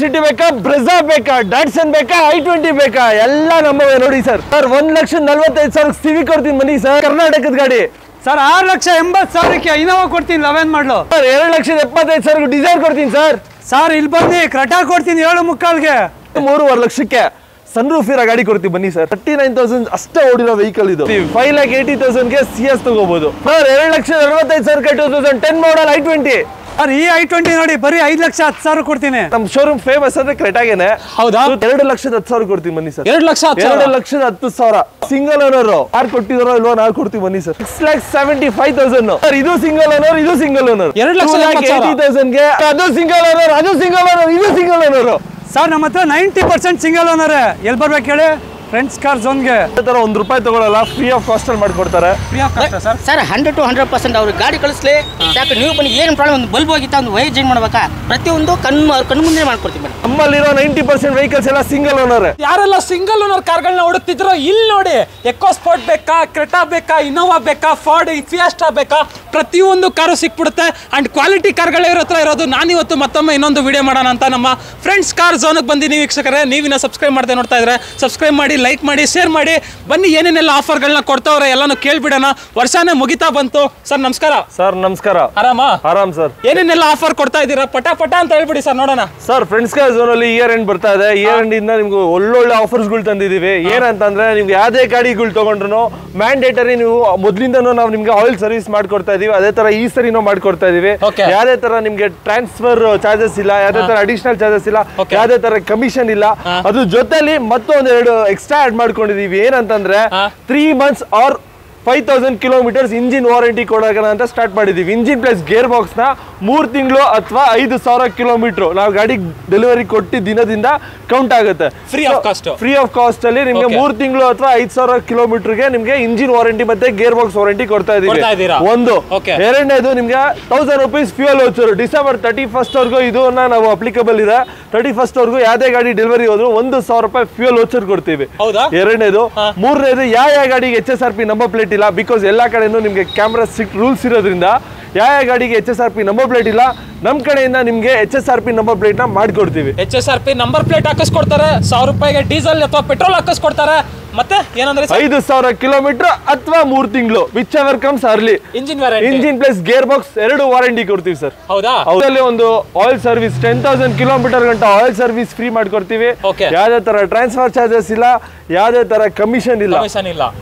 City ಬೇಕಾ, ಬ್ರೆಜಾ ಬೇಕಾ, ಡಾಟ್ಸನ್ ಬೇಕಾ, i20 ಬೇಕಾ, ಎಲ್ಲ ನಮ್ಮವೇ ನೋಡಿ ಸರ್. ಸರ್ 1,45,000 ಸಿವಿ ಕೊಡ್ತೀನಿ ಬನ್ನಿ ಸರ್. ಕರ್ನಾಟಕದ ಗಾಡಿ ಸರ್ 6,80,000ಕ್ಕೆ ಇನೋವಾ ಕೊಡ್ತೀನಿ 11 ಮಾಡಲು. ಸರ್ 2,75,000 ಡಿಸೈರ್ ಕೊಡ್ತೀನಿ ಸರ್. ಸರ್ ಇಲ್ಲಿ ಬನ್ನಿ ಕ್ರೆಟಾ ಕೊಡ್ತೀನಿ 7.75ಗೆ. 3.5 ಲಕ್ಷಕ್ಕೆ ಸನ್ ರೂಫ್ ಇರೋ ಗಾಡಿ ಕೊಡ್ತೀವಿ ಬನ್ನಿ ಸರ್. 39,000 ಅಷ್ಟೇ ಓಡಿರೋ ವೆಹಿಕಲ್ ಇದು. 5,80,000ಗೆ CS ತಗೋಬಹುದು ಸರ್. 2,45,000 2010 ಮಾಡಲ್ i20. ಸರ್ ಈ i20 ನೋಡಿ ಬರೀ 5,10,000 ಕೊಡ್ತೀನಿ. ನಮ್ ಶೋರೂಮ್ ಫೇಮಸ್ ಅಂದ್ರೆ ಕ್ರೆಟಾಗೇನೆ. ಹೌದಾ? 2,10,000 ಕೊಡ್ತೀನಿ ಬನ್ನಿ ಸರ್. 2,10,000 ಸಿಂಗಲ್ ಓನರ್ ಯಾರು ಕೊಟ್ಟಿದಾರೋ ಇಲ್ವೋ ನಾವು ಕೊಡ್ತೀವಿ ಬನ್ನಿ ಸರ್. 6,75,000 ಸರ್. ಇದು ಸಿಂಗಲ್ ಓನರ್, ಇದು ಸಿಂಗಲ್ ಓನರ್. 2,80,000ಗೆ ಅದು ಸಿಂಗಲ್ ಓನರ್, ಅದು ಸಿಂಗಲ್ ಓನರ್, ಇದು ಸಿಂಗಲ್ ಓನರ್. ಸರ್ ನಮ್ಮ ಹತ್ರ 90% ಸಿಂಗಲ್ ಓನರ್. ಎಲ್ಲಿ ಬರ್ಬೇಕು ಹೇಳಿ? Friends car ಝೋನ್ಗೆ. ₹1 ತಗೊಳ್ಳಲ್ಲ, ಫ್ರೀ ಆಫ್ ಕಾಸ್ಟ್ ಅಲ್ಲಿ ಮಾಡ್ಕೊಡ್ತಾರೆ. ಸರ್ 100 to 100% ಅವ್ರಿಗೆ ಗಾಡಿ ಕಳಿಸ್ಲಿ ಸಾಕು. ನೀವು ಬನ್ನಿ, ಏನು ಪ್ರಾಬ್ಲಮ್, ಒಂದು ಬಲ್ಬ್ ಹೋಗಿತ್ತಾ, ಒಂದು ವೈರ್ ಚೇಂಜ್ ಮಾಡ್ಬೇಕಾ, ಪ್ರತಿಯೊಂದು ಕಣ್ಣು ಮುಂದೆ ಮಾಡ್ಕೊಡ್ತೀವಿ ಮೇಡಮ್. ನಮ್ಮಲ್ಲಿರೋ 90% ವೆಹಿಕಲ್ಸ್ ಎಲ್ಲ ಸಿಂಗಲ್ ಓನರ್. ಯಾರೆಲ್ಲ ಸಿಂಗಲ್ ಓನರ್ ಕಾರ್ಗಳನ್ನ ಹುಡುಕ್ತಿದ್ರು ಇಲ್ಲಿ ನೋಡಿ. ಎಕೋ ಸ್ಪೋರ್ಟ್ ಬೇಕಾ, ಕ್ರೆಟಾ ಬೇಕಾ, ಇನೋವಾ ಬೇಕಾ, ಫಾರ್ಡ್ ಫಿಯಾಸ್ಟಾ ಬೇಕಾ, ಪ್ರತಿಯೊಂದು ಕಾರು ಸಿಕ್ಬಿಡುತ್ತೆ. ಅಂಡ್ ಕ್ವಾಲಿಟಿ ಕಾರ್ಗಳೇ ಇವ್ರ ಹತ್ರ ಇರೋದು. ನಾನಿವತ್ತು ಮತ್ತೊಮ್ಮೆ ಇನ್ನೊಂದು ವಿಡಿಯೋ ಮಾಡೋಣ ಅಂತ ನಮ್ಮ ಫ್ರೆಂಡ್ಸ್ ಕಾರ್ ಝೋನ್ಗೆ ಬಂದಿನಿ ವೀಕ್ಷಕರೇ. ನೀವಿನ್ನ ಸಬ್ಸ್ಕ್ರೈಬ್ ಮಾಡದೆ ನೋಡ್ತಾ ಇದ್ರೆ ಸಬ್ಸ್ಕ್ರೈಬ್ ಮಾಡಿ, ಲೈಕ್ ಮಾಡಿ, ಶೇರ್ ಮಾಡಿ. ಬನ್ನಿ ಏನೇನೆಲ್ಲ ಆಫರ್ಗಳನ್ನ ಕೊಡ್ತಾವ್ರೆ ಎಲ್ಲಾನು ಕೇಳ್ಬಿಡೋಣ. ವರ್ಷನೇ ಮುಗಿತಾ ಬಂತು. ಸರ್ ನಮಸ್ಕಾರ. ಸರ್ ನಮಸ್ಕಾರ. ಆರಾಮ್ ಸರ್. ಏನೇನೆಲ್ಲ ಆಫರ್ ಕೊಡ್ತಾ ಇದ್ದೀರಾ ಪಟ ಅಂತ ಹೇಳ್ಬಿಡಿ ಸರ್ ನೋಡೋಣ. ಸರ್ ಫ್ರೆಂಡ್ಸ್ ಕಾರ್ ಝೋನ್ ಅಲ್ಲಿ ಇಯರ್ ಎಂಡ್ ಬರ್ತಾ ಇದೆ. ಇಯರ್ ಎಂಡ್ ಇಂದ ನಿಮ್ಗೆ ಒಳ್ಳೊಳ್ಳೆ ಆಫರ್ಸ್ ಗಳು ತಂದಿದೀವಿ. ಏನಂತಂದ್ರೆ ನಿಮ್ಗೆ ಯಾವ್ದೇ ಗಾಡಿಗಳು ತಗೊಂಡ್ರು ಮ್ಯಾಂಡೇಟರಿ ನೀವು ಮೊದ್ಲಿಂದನೂ ನಾವು ನಿಮ್ಗೆ ಆಯಿಲ್ ಸರ್ವಿಸ್ ಮಾಡ್ಕೊಡ್ತಾ ಇದೀವಿ. ಅದೇ ತರ ಈ ಸರಿನೂ ಮಾಡ್ಕೊಡ್ತಾ ಇದೀವಿ. ಯಾವ್ದೇ ತರ ನಿಮ್ಗೆ ಟ್ರಾನ್ಸ್ಫರ್ ಚಾರ್ಜಸ್ ಇಲ್ಲ, ಯಾವ್ದೇ ತರ ಅಡಿಷನಲ್ ಚಾರ್ಜಸ್ ಇಲ್ಲ, ಯಾವ್ದೇ ತರ ಕಮಿಷನ್ ಇಲ್ಲ. ಅದ್ರ ಜೊತೆಲಿ ಮತ್ತೊಂದೆರಡು ಎಕ್ಸ್ಟ್ರಾ ಆಡ್ ಮಾಡ್ಕೊಂಡಿದೀವಿ. ಏನಂತಂದ್ರೆ 3 months or 5,000 kilometers engine warranty ಕೊಡೋಣ ಅಂತ ಸ್ಟಾರ್ಟ್ ಮಾಡಿದೀವಿ. ಇಂಜಿನ್ ಪ್ಲಸ್ ಗೇರ್ ಬಾಕ್ಸ್ ನ 3 ತಿಂಗಳು ಅಥವಾ 5,000 kilometer ನಾವು ಗಾಡಿ ಡೆಲಿವರಿ ಕೊಟ್ಟಿದ್ದ ದಿನದಿಂದ ಕೌಂಟ್ ಆಗುತ್ತೆ. ಫ್ರೀ ಆಫ್ ಕಾಸ್ಟ್ ಅಲ್ಲಿ ನಿಮ್ಗೆ 3 ತಿಂಗಳು ಅಥವಾ 5,000 kilometerಗೆ ನಿಮ್ಗೆ ಇಂಜಿನ್ ವಾರಂಟಿ ಮತ್ತೆ ಗೇರ್ ಬಾಕ್ಸ್ ವಾರಂಟಿ ಕೊಡ್ತಾ ಇದೀವಿ. ಒಂದು. ಎರಡನೇದು ನಿಮ್ಗೆ ₹1,000 ಫ್ಯೂಯಲ್ ವೌಚರ್. ಡಿಸೆಂಬರ್ 31st ವರೆಗೂ ಇದನ್ನ ನಾವು ಅಪ್ಲಿಕಬಲ್ ಇದೆ. 31st ವರೆಗೂ ಯಾವ್ದೇ ಗಾಡಿ ಡೆಲಿವರಿ ಹೋದ್ರು ₹1,000 ಫ್ಯೂಯಲ್ ವೌಚರ್ ಕೊಡ್ತೀವಿ. ಎರಡನೇದು. ಮೂರನೇದು ಯಾವ ಗಾಡಿಗೆ HSRP ನಂಬರ್ ಪ್ಲೇಟ್ ಇಲ್ಲ, ಬಿಕಾಸ್ ಎಲ್ಲಾ ಕಡೆನೂ ನಿಮ್ಗೆ ಕ್ಯಾಮ್ರಾ ರೂಲ್ಸ್ ಇರೋದ್ರಿಂದ ಯಾವ ಗಾಡಿಗೆ HSRP ನಂಬರ್ ಪ್ಲೇಟ್ ಇಲ್ಲ, ನಮ್ ಕಡೆಯಿಂದ ನಿಮ್ಗೆ HSRP ನಂಬರ್ ಪ್ಲೇಟ್ ನ ಮಾಡ್ಕೊಡ್ತೀವಿ. HSRP ನಂಬರ್ ಪ್ಲೇಟ್ ಹಾಕಿಸ್ಕೊಡ್ತಾರೆ. ₹1,000 ಡೀಸೆಲ್ ಅಥವಾ ಪೆಟ್ರೋಲ್ ಹಾಕಿಸ್ಕೊಡ್ತಾರೆ. ಮತ್ತೆ ಏನಂದ್ರೆ 5,000 kilometer ಅಥವಾ 3 ತಿಂಗಳು whichever comes early. Engine plus gear box 2 warranty ಕೊಡ್ತೀವಿ ಸರ್. ಹೌದಾ? ಅದರಲ್ಲಿ ಒಂದು ಆಯಿಲ್ ಸರ್ವಿಸ್ 10,000 kilometer ಗಂಟ ಆಯಿಲ್ ಸರ್ವಿಸ್ ಫ್ರೀ ಮಾಡ್ಕೊಡ್ತೀವಿ. ಯಾವ್ದೇ ತರ ಟ್ರಾನ್ಸ್ಫರ್ ಚಾರ್ಜಸ್ ಇಲ್ಲ, ಯಾವ್ದೇ ತರ ಕಮಿಷನ್ ಇಲ್ಲ.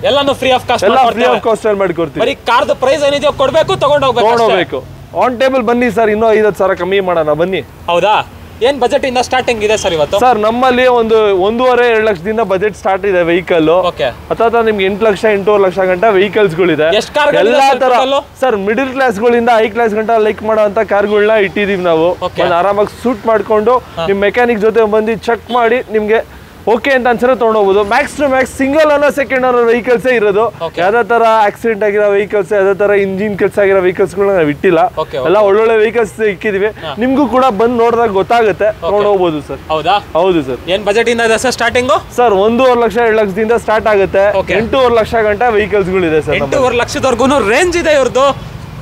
ಎಲ್ಲಾನು ಫ್ರೀ ಆಫ್ ಕಾಸ್ಟ್ ಅಲ್ಲಿ ಮಾಡ್ಕೊಡ್ತೀವಿ. ಬರೀ ಕಾರ್ದ ಪ್ರೈಸ್ ಏನಿದೆಯೋ ಕೊಡ್ಬೇಕು, ತಗೊಂಡೋಗ್ಬೇಕು. ಆನ್ ಟೇಬಲ್ ಬನ್ನಿ ಸರ್, ಇನ್ನೂ 5,000 ಕಮ್ಮಿ ಮಾಡೋಣ ಬನ್ನಿ. ಹೌದಾ? ಏನ್ ಬಜೆಟ್ ಇಂದ ಸ್ಟಾರ್ಟಿಂಗ್ ಇದೆ ಸರ್ ಇವತ್ತು? ಸರ್ ನಮ್ಮಲ್ಲಿ ಒಂದು 1.5-2 ಲಕ್ಷದಿಂದ ಬಜೆಟ್ ಸ್ಟಾರ್ಟ್ ಇದೆ ವೆಹಿಕಲ್. ಅಥವಾ ನಿಮ್ಗೆ 8 ಲಕ್ಷ 8.5 ಲಕ್ಷ ಗಂಟ ವೆಹಿಕಲ್ಸ್ ಗಳಿದೆ. ಎಲ್ಲಾ ತರ ಸರ್ ಮಿಡಿಲ್ ಕ್ಲಾಸ್ ಗಳಿಂದ ಹೈ ಕ್ಲಾಸ್ ಗಂಟ ಲೈಕ್ ಮಾಡೋಂತ ಕಾರ್ಗಳನ್ನ ಇಟ್ಟಿದೀವಿ ನಾವು. ಆರಾಮಾಗಿ ಸೂಟ್ ಮಾಡ್ಕೊಂಡು ನಿಮ್ ಮೆಕ್ಯಾನಿಕ್ ಜೊತೆ ಬಂದು ಚೆಕ್ ಮಾಡಿ ನಿಮ್ಗೆ ಓಕೆ ಅಂತ ಅನ್ಸರೆ ತಗೊಂಡೋಗ್ಬೋದು. Max to max single owner second owner vehicles ಇರೋದು. ಯಾವ್ದೇ ತರ ಆಕ್ಸಿಡೆಂಟ್ ಆಗಿರೋ ವೆಹಿಕಲ್ಸ್, ಯಾವ್ದೇ ತರ ಇಂಜಿನ್ ಕೆಲಸ ಆಗಿರೋ ವೆಹಿಕಲ್ಸ್ ಗಳನ್ನ ನಾವು ಇಟ್ಟಿಲ್ಲ. ಎಲ್ಲ ಒಳ್ಳೊಳ್ಳೆ ವೆಹಿಕಲ್ಸ್ ಇಕ್ಕಿದೀವಿ. ನಿಮ್ಗೂ ಕೂಡ ಬಂದು ನೋಡಿದಾಗ ಗೊತ್ತಾಗುತ್ತೆ, ತಗೊಂಡೋಗ್ಬೋದು ಸರ್. ಹೌದು ಸರ್. ಏನ್ ಬಜೆಟ್ ಇಂದ ಇದೆ ಸರ್ ಸ್ಟಾರ್ಟಿಂಗ್? ಸರ್ 1.5 ಲಕ್ಷ 2 ಲಕ್ಷದಿಂದ ಸ್ಟಾರ್ಟ್ ಆಗುತ್ತೆ. 8.5 ಲಕ್ಷ ಗಂಟ ವೆಹಿಕಲ್ಸ್ ಗಳಿದೆ ಸರ್. 8.5 ಲಕ್ಷದವರೆಗೂ ರೇಂಜ್ ಇದೆ ಇವ್ರದ್ದು.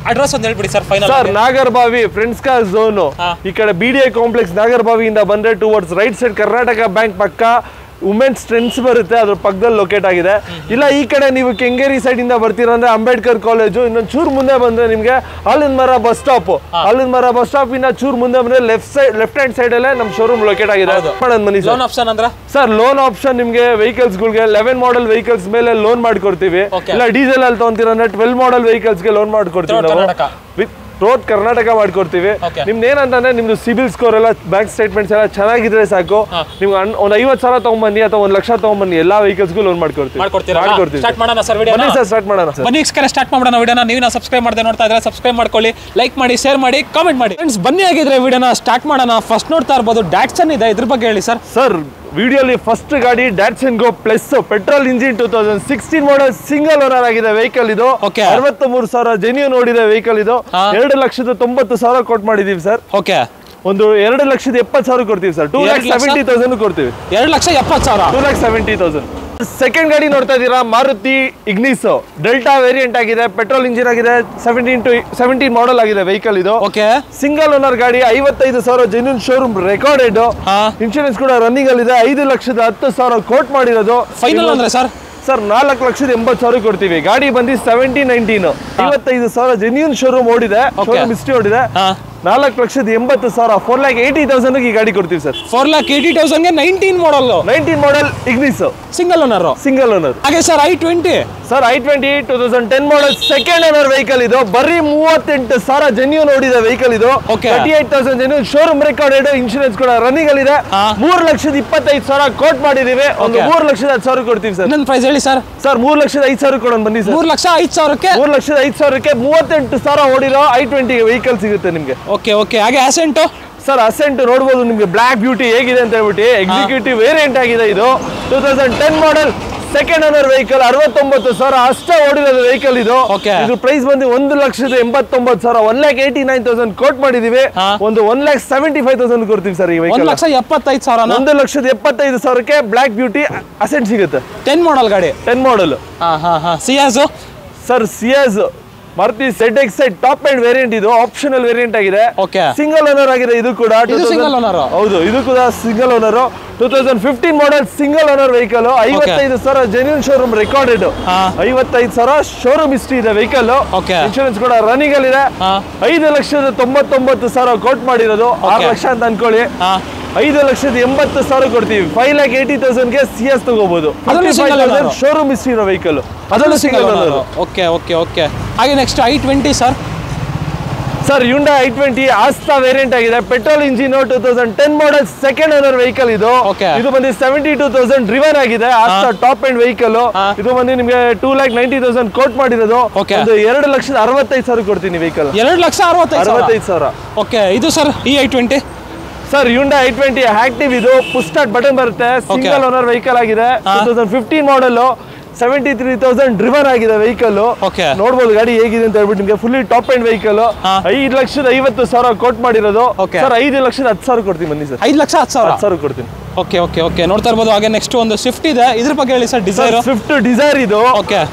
ಅಡ್ರೆಸ್ ಒಂದು ಹೇಳ್ಬಿಡಿ sir final. Sir Nagarbhavi friends car zone. ಈ ಕಡೆ BDI ಕಾಂಪ್ಲೆಕ್ಸ್ ನಾಗರಬಾವಿಯಿಂದ ಬಂದ್ರೆ towards right side Karnataka bank ಪಕ್ಕ ವುಮೆನ್ಸ್ ಟ್ರೆಂಡ್ಸ್ ಬರುತ್ತೆ, ಅದ್ರ ಪಕ್ಕದಲ್ಲಿ ಲೊಕೇಟ್ ಆಗಿದೆ. ಇಲ್ಲ ಈ ಕಡೆ ನೀವು ಕೆಂಗೇರಿ ಸೈಡ್ ಇಂದ ಬರ್ತೀರಾ ಅಂದ್ರೆ ಅಂಬೇಡ್ಕರ್ ಕಾಲೇಜು, ಇನ್ನೊಂದು ಚೂರ್ ಮುಂದೆ ಬಂದ್ರೆ ನಿಮ್ಗೆ ಆಲಿನ್ ಮರ ಬಸ್ ಸ್ಟಾಪ್. ಆಲಿನ್ ಮರ ಬಸ್ ಸ್ಟಾಪ್ ಇಂದ ಚೂರ್ ಮುಂದೆ ಬಂದ್ರೆ ಲೆಫ್ಟ್ ಹ್ಯಾಂಡ್ ಸೈಡ್ ಅಲ್ಲೇ ನಮ್ ಶೋರೂಮ್ ಲೊಕೇಟ್ ಆಗಿದೆ. ಲೋನ್ ಆಪ್ಷನ್ ಅಂದ್ರೆ ಸರ್ ಲೋನ್ ಆಪ್ಷನ್ ನಿಮ್ಗೆ ವೆಹಿಕಲ್ಸ್ ಗಳಿಗೆ 11 ಮಾಡೆಲ್ ವೆಹಿಕಲ್ಸ್ ಮೇಲೆ ಲೋನ್ ಮಾಡ್ಕೊಡ್ತೀವಿ. ಇಲ್ಲ ಡೀಸೆಲ್ ಅಲ್ಲಿ ತಗೊಂತೀರ ಅಂದ್ರೆ 12 ಮಾಡೆಲ್ ವೆಹಿಕಲ್ಸ್ ಗೆ ಲೋನ್ ಮಾಡ್ಕೊಡ್ತೀವಿ ನಾವು. ರೋಡ್ ಕರ್ನಾಟಕ ಮಾಡ್ಕೊಡ್ತೀವಿ. ನಿಮ್ದು ಏನಂತಂದ್ರೆ ನಿಮ್ದು ಸಿಬಿಲ್ ಸ್ಕೋರ್ ಎಲ್ಲ ಬ್ಯಾಂಕ್ ಸ್ಟೇಟ್ಮೆಂಟ್ಸ್ ಎಲ್ಲ ಚೆನ್ನಾಗಿದ್ರೆ ಸಾಕು. ನಿಮ್ಗೆ ಒಂದು 50,000 ತಗೊಂಬನ್ನಿ ಅಥವಾ 1 ಲಕ್ಷ ತಗೊಂಬನ್ನಿ, ಎಲ್ಲಾ ವೆಹಿಕಲ್ಸ್ಗೂ ಲೋನ್ ಮಾಡ್ಕೊಡ್ತೀವಿ. ಸ್ಟಾರ್ಟ್ ಮಾಡೋಣ ಸರ್ ವಿಡಿಯೋ. ಬನ್ನಿ ಸರ್ ಸ್ಟಾರ್ಟ್ ಮಾಡೋಣ. ಬನ್ನಿ ಸ್ಟಾರ್ಟ್ ಮಾಡೋಣ ವಿಡಿಯೋನ. ನೀವು ಸಬ್ಸ್ಕ್ರೈಬ್ ಮಾಡದೆ ನೋಡ್ತಾ ಇದ್ರೆ ಸಬ್ಸ್ಕ್ರೈಬ್ ಮಾಡ್ಕೊಳ್ಳಿ, ಲೈಕ್ ಮಾಡಿ, ಶೇರ್ ಮಾಡಿ, ಕಾಮೆಂಟ್ ಮಾಡಿ. ಫ್ರೆಂಡ್ಸ್ ಬನ್ನಿ ಆಗಿದ್ರೆ ವಿಡಿಯೋನ ಸ್ಟಾರ್ಟ್ ಮಾಡೋಣ. ಫಸ್ಟ್ ನೋಡ್ತಾ ಇರ್ಬೋದು ಡಾಟ್ಸನ್ ಇದೆ, ಇದ್ರ ಬಗ್ಗೆ ಹೇಳಿ ಸರ್. ಸರ್ ವಿಡಿಯೋಲಿ ಫಸ್ಟ್ ಗಾಡಿ ಡಾಟ್ಸನ್ go plus petrol engine 2016 model single owner ಆಗಿದೆ ವೆಹಿಕಲ್ ಇದು. 63,000 ಜೆನ್ಯೂನ್ ಓಡಿದೆ ವೆಹಿಕಲ್ ಇದು. 2,90,000 ಕೊಟ್ ಮಾಡಿದೀವಿ ಸರ್. ಒಂದು 2,70,000 ಕೊಡ್ತೀವಿ ಸರ್. 2,70,000 ಕೊಡ್ತೀವಿ. 2,70,000 2,70,000 ಸೆಕೆಂಡ್ ಗಾಡಿ ನೋಡ್ತಾ ಇದ್ದೀರಾ, ಮಾರುತಿ ಇಗ್ನಿಸ್ ಡೆಲ್ಟಾ ವೇರಿಯಂಟ್ ಆಗಿದೆ, ಪೆಟ್ರೋಲ್ ಇಂಜಿನ್ ಆಗಿದೆ, 17 ಮಾಡೆಲ್ ಆಗಿದೆ ವೆಹಿಕಲ್ ಇದು. ಓಕೆ, ಸಿಂಗಲ್ ಓನರ್ ಗಾಡಿ, 55,000 ಜೆನ್ಯೂನ್ ಶೋರೂಮ್ ರೆಕಾರ್ಡೆಡ್, ಇನ್ಶೂರೆನ್ಸ್ ಕೂಡ ರನ್ನಿಂಗ್ ಅಲ್ಲಿ ಇದೆ. 5,10,000 ಕೋಟ್ ಮಾಡಿರೋದು. ಫೈನಲ್ ಅಂದ್ರೆ ಸರ್ 4,80,000 ಕೊಡ್ತೀವಿ. ಗಾಡಿ ಬಂದು 17-19, 55,000 ಜೆನ್ಯೂನ್ ಶೋರೂಮ್ ಓಡಿದೆ, ಶೋರೂಮ್ ಹಿಸ್ಟ್ರಿ ಓಡಿದೆ. 4,80,000, 4,80,000 ಈ ಗಾಡಿ ಕೊಡ್ತೀವಿ ಸರ್. 4,80,000ಗೆ 19 ಮಾಡೆಲ್ ಇಗ್ನಿಸ್ ಸಿಂಗಲ್ ಓನರ್. ಹಾಗೆ sir i20 sir i20 2010 model second owner vehicle ಇದು. ಬರೀ 38,000 ಜೆನ್ಯೂನ್ ಓಡಿದೆ ವೆಹಿಕಲ್ ಇದು. 38,000 ಜೆನ್ಯೂನ್ ಶೋರೂಮ್ ರೆಕಾರ್ಡೆಡ್, ಇನ್ಶೂರೆನ್ಸ್ ಕೂಡ ರನ್ನಿಂಗ್ ಅಲ್ಲಿ ಇದೆ. 3,25,000 ಕೋಟ್ ಮಾಡಿದೀವಿ. ಒಂದು 3,10,000 ಕೊಡ್ತೀವಿ ಸರ್. ನನ್ನ ಪ್ರೈಸ್ ಹೇಳಿ ಸರ್. 3,05,000 ಕೊಡೋಣ ಬನ್ನಿ ಸರ್. 3,05,000ಕ್ಕೆ 3,05,000ಕ್ಕೆ 38,000 ಓಡಿರೋ i20 ವೆಹಿಕಲ್ ಸಿಗುತ್ತೆ ನಿಮ್ಗೆ. ಓಕೆ. ಹಾಗೆ ಅಸೆಂಟ್ ಸರ್, ಅಸೆಂಟ್ ನೋಡ್ಬೋದು ನಿಮ್ಗೆ, ಬ್ಲಾಕ್ ಬ್ಯೂಟಿ ಹೇಗಿದೆ ಅಂತ ಹೇಳ್ಬಿಟ್ಟು ಎಕ್ಸಿಕ್ಯೂಟಿವ್ ವೇರಿಯಂಟ್ ಆಗಿದೆ ಇದು. 2010 ಮಾಡೆಲ್ ಸೆಕೆಂಡ್ ಓನರ್ ವೆಹಿಕಲ್, 69,000 ಅಷ್ಟೇ ಓಡಿರೋದು ವೆಹಿಕಲ್ ಇದು. ಇದು ಪ್ರೈಸ್ ಬಂದು 1,89,000, 1,89,000 ಕೋಟ್ ಮಾಡಿದೀವಿ. ಒಂದು 1,75,000 ಕೊಡ್ತೀವಿ ಸರ್ ಈ ವೆಹಿಕಲ್. 1,75,000 1,75,000ಕ್ಕೆ ಬ್ಲಾಕ್ ಬ್ಯೂಟಿ ಅಸೆಂಟ್ ಸಿಗುತ್ತೆ. 10 ಮಾಡೆಲ್ ಗಾಡಿ, 10 model. ಸಿಯಾಜ್ sir, ಸಿಯಾಜ್ Maruti ZX top end variant ಇದು, ಆಪ್ಷನಲ್ ವೇರಿಯಂಟ್ ಆಗಿದೆ. ಸಿಂಗಲ್ ಓನರ್ ಆಗಿದೆ ಇದು ಕೂಡ. ಹೌದು, ಇದು ಕೂಡ single owner. 2015 model single owner vehicle, 55,000 genuine showroom recorded, 55,000 showroom history ಇದೆ ವೆಹಿಕಲ್. ಇನ್ಶೂರೆನ್ಸ್ ಕೂಡ ರನ್ನಿಂಗ್ ಅಲ್ಲಿ ಇದೆ. 5,99,000 ಕೋಟ್ ಮಾಡಿರೋದು. 6 ಲಕ್ಷ ಅಂತ ಅನ್ಕೊಳ್ಳಿ. 5,80,000 ಕೊಡ್ತೀವಿ. 5,80,000ಗೆ ಸಿಎಸ್ ತಗೋಬಹುದು. ಶೋರೂಮ್ ಹಿಸ್ಟ್ರಿ ಇರೋ ವೆಹಿಕಲ್, ಅದರಲ್ಲೂ ಸಿಂಗಲ್ ಓನರ್. ಓಕೆ. ಹಾಗೆ next i20 sir, Hyundai i20 Asta variant ಆಗಿದೆ, petrol engine, 2010 model second owner vehicle ಇದು. ಇದು ಬಂದು 72,000 ಡ್ರಿವನ್ ಆಗಿದೆ, ಆಸ್ತಾ ಟಾಪ್ ಎಂಡ್ ವೆಹಿಕಲ್. ಇದು ಬಂದು ನಿಮಗೆ 2,90,000 ಕೋಟ್ ಮಾಡಿರೋದು. ಒಂದು 2,65,000 ಕೊಡ್ತೀನಿ ವೆಹಿಕಲ್. 2,65,000. ಓಕೆ. ಇದು sir i20 sir, Hyundai i20 active ಇದು, ಪುಷ್ ಸ್ಟಾರ್ಟ್ ಬಟನ್ ಬರುತ್ತೆ, ಸಿಂಗಲ್ ಓನರ್ ವೆಹಿಕಲ್ ಆಗಿದೆ. 2015 ಮಾಡೆಲ್, 73,000 ಡ್ರಿವನ್ ಆಗಿದೆ ವೆಹಿಕಲ್. ನೋಡ್ಬೋದು ಗಾಡಿ ಹೇಗಿದೆ ಅಂತ ಹೇಳ್ಬಿಟ್ಟು ನಿಮಗೆ. Fully top end vehicle, 5,50,000 quote ಮಾಡಿರೋದು. ಸರ್, 5,10,000 ಕೊಡ್ತೀನಿ ಬನ್ನಿ ಸರ್. 5,10,000 ಕೊಡ್ತೀನಿ. ಓಕೆ. ನೋಡ್ತಾ ಇರ್ಬೋದು. ಹಾಗೆ ನೆಕ್ಸ್ಟ್ ಒಂದು ಸ್ವಿಫ್ಟ್ ಇದೆ, ಇದ್ರ ಬಗ್ಗೆ ಹೇಳಿ ಸರ್. ಸ್ವಿಫ್ಟ್ ಡಿಸೈರ್ ಇದು